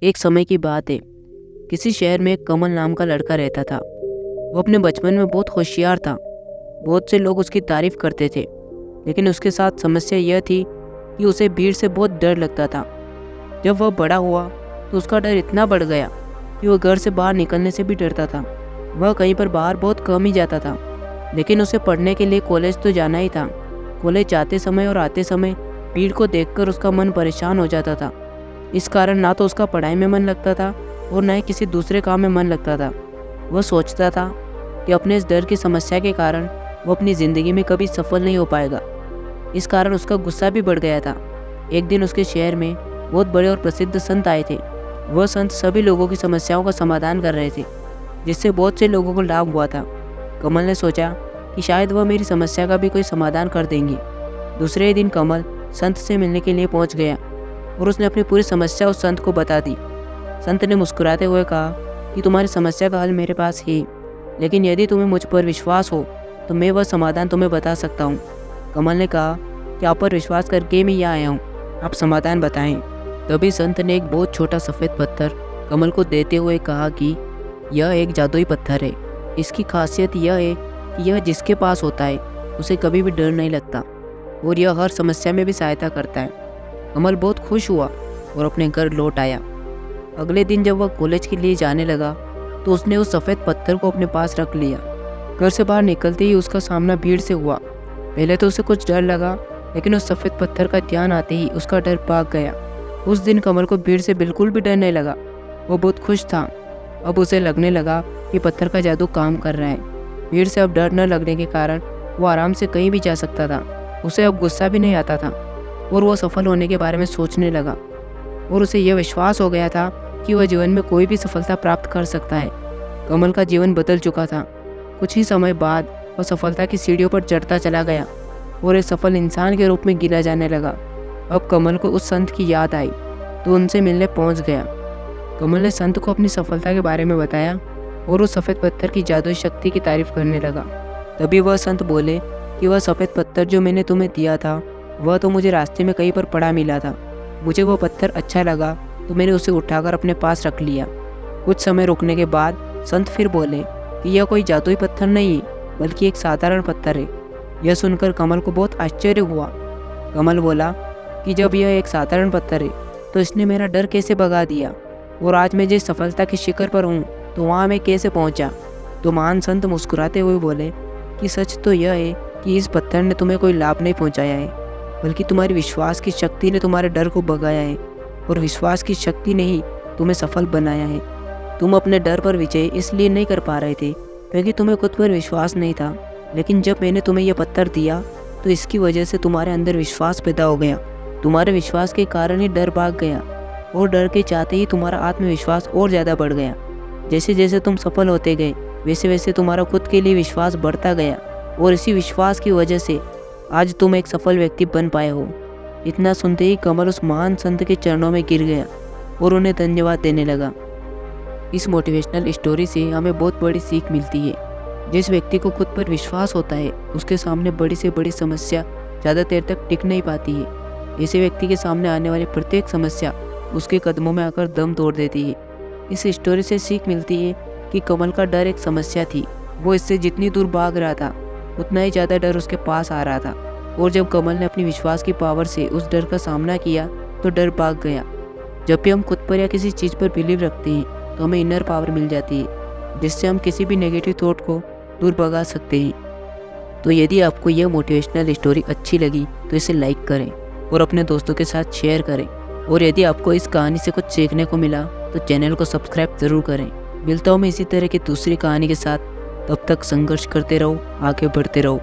एक समय की बात है। किसी शहर में कमल नाम का लड़का रहता था। वो अपने बचपन में बहुत होशियार था। बहुत से लोग उसकी तारीफ करते थे, लेकिन उसके साथ समस्या यह थी कि उसे भीड़ से बहुत डर लगता था। जब वह बड़ा हुआ तो उसका डर इतना बढ़ गया कि वह घर से बाहर निकलने से भी डरता था। वह कहीं पर बाहर बहुत कम ही जाता था, लेकिन उसे पढ़ने के लिए कॉलेज तो जाना ही था। कॉलेज जाते समय और आते समय भीड़ को देखकर उसका मन परेशान हो जाता था। इस कारण ना तो उसका पढ़ाई में मन लगता था और ना ही किसी दूसरे काम में मन लगता था। वह सोचता था कि अपने इस डर की समस्या के कारण वो अपनी ज़िंदगी में कभी सफल नहीं हो पाएगा। इस कारण उसका गुस्सा भी बढ़ गया था। एक दिन उसके शहर में बहुत बड़े और प्रसिद्ध संत आए थे। वह संत सभी लोगों की समस्याओं का समाधान कर रहे थे, जिससे बहुत से लोगों को लाभ हुआ था। कमल ने सोचा कि शायद वह मेरी समस्या का भी कोई समाधान कर देंगे। दूसरे ही दिन कमल संत से मिलने के लिए पहुंच गया और उसने अपनी पूरी समस्या उस संत को बता दी। संत ने मुस्कुराते हुए कहा कि तुम्हारी समस्या का हल मेरे पास है, लेकिन यदि तुम्हें मुझ पर विश्वास हो तो मैं वह समाधान तुम्हें बता सकता हूँ। कमल ने कहा कि आप पर विश्वास करके मैं यहाँ आया हूँ, आप समाधान बताएं। तभी संत ने एक बहुत छोटा सफ़ेद पत्थर कमल को देते हुए कहा कि यह एक जादुई पत्थर है। इसकी खासियत यह है कि यह जिसके पास होता है उसे कभी भी डर नहीं लगता और यह हर समस्या में भी सहायता करता है। कमल बहुत खुश हुआ और अपने घर लौट आया। अगले दिन जब वह कॉलेज के लिए जाने लगा तो उसने उस सफ़ेद पत्थर को अपने पास रख लिया। घर से बाहर निकलते ही उसका सामना भीड़ से हुआ। पहले तो उसे कुछ डर लगा, लेकिन उस सफ़ेद पत्थर का ध्यान आते ही उसका डर भाग गया। उस दिन कमल को भीड़ से बिल्कुल भी डर नहीं लगा। वो बहुत खुश था। अब उसे लगने लगा कि पत्थर का जादू काम कर रहा है। भीड़ से अब डर न लगने के कारण वो आराम से कहीं भी जा सकता था। उसे अब गुस्सा भी नहीं आता था और वह सफल होने के बारे में सोचने लगा और उसे यह विश्वास हो गया था कि वह जीवन में कोई भी सफलता प्राप्त कर सकता है। कमल का जीवन बदल चुका था। कुछ ही समय बाद वह सफलता की सीढ़ियों पर चढ़ता चला गया और एक सफल इंसान के रूप में गिना जाने लगा। अब कमल को उस संत की याद आई तो उनसे मिलने पहुंच गया। कमल ने संत को अपनी सफलता के बारे में बताया और उस सफ़ेद पत्थर की जादुई शक्ति की तारीफ करने लगा। तभी वह संत बोले कि वह सफ़ेद पत्थर जो मैंने तुम्हें दिया था वह तो मुझे रास्ते में कहीं पर पड़ा मिला था। मुझे वह पत्थर अच्छा लगा तो मैंने उसे उठाकर अपने पास रख लिया। कुछ समय रुकने के बाद संत फिर बोले कि यह कोई जादुई पत्थर नहीं है, बल्कि एक साधारण पत्थर है। यह सुनकर कमल को बहुत आश्चर्य हुआ। कमल बोला कि जब यह एक साधारण पत्थर है तो इसने मेरा डर कैसे भगा दिया, और आज मैं जिस सफलता के शिखर पर हूँ तो वहाँ मैं कैसे पहुँचा। तो महान संत मुस्कुराते हुए बोले कि सच तो यह है कि इस पत्थर ने तुम्हें कोई लाभ नहीं पहुँचाया है, बल्कि तुम्हारी विश्वास की शक्ति ने तुम्हारे डर को भगाया है, और विश्वास की शक्ति ने ही तुम्हें सफल बनाया है। तुम अपने डर पर विजय इसलिए नहीं कर पा रहे थे क्योंकि तुम्हें खुद पर विश्वास नहीं था, लेकिन जब मैंने तुम्हें यह पत्थर दिया तो इसकी वजह से तुम्हारे अंदर विश्वास पैदा हो गया। तुम्हारे विश्वास के कारण ही डर भाग गया, और डर के चाहते ही तुम्हारा आत्मविश्वास और ज़्यादा बढ़ गया। जैसे जैसे तुम सफल होते गए वैसे वैसे तुम्हारा खुद के लिए विश्वास बढ़ता गया, और इसी विश्वास की वजह से आज तुम एक सफल व्यक्ति बन पाए हो। इतना सुनते ही कमल उस महान संत के चरणों में गिर गया और उन्हें धन्यवाद देने लगा। इस मोटिवेशनल स्टोरी से हमें बहुत बड़ी सीख मिलती है। जिस व्यक्ति को खुद पर विश्वास होता है उसके सामने बड़ी से बड़ी समस्या ज़्यादा देर तक टिक नहीं पाती है। ऐसे व्यक्ति के सामने आने वाली प्रत्येक समस्या उसके कदमों में आकर दम तोड़ देती है। इस स्टोरी से सीख मिलती है कि कमल का डर एक समस्या थी। वो इससे जितनी दूर भाग रहा था उतना ही ज़्यादा डर उसके पास आ रहा था, और जब कमल ने अपनी विश्वास की पावर से उस डर का सामना किया तो डर भाग गया। जब भी हम खुद पर या किसी चीज़ पर बिलीव रखते हैं तो हमें इनर पावर मिल जाती है, जिससे हम किसी भी नेगेटिव थॉट को दूर भगा सकते हैं। तो यदि आपको यह मोटिवेशनल स्टोरी अच्छी लगी तो इसे लाइक करें और अपने दोस्तों के साथ शेयर करें, और यदि आपको इस कहानी से कुछ सीखने को मिला तो चैनल को सब्सक्राइब ज़रूर करें। मिलता हूँ मैं इसी तरह की दूसरी कहानी के साथ। तब तक संघर्ष करते रहो, आगे बढ़ते रहो।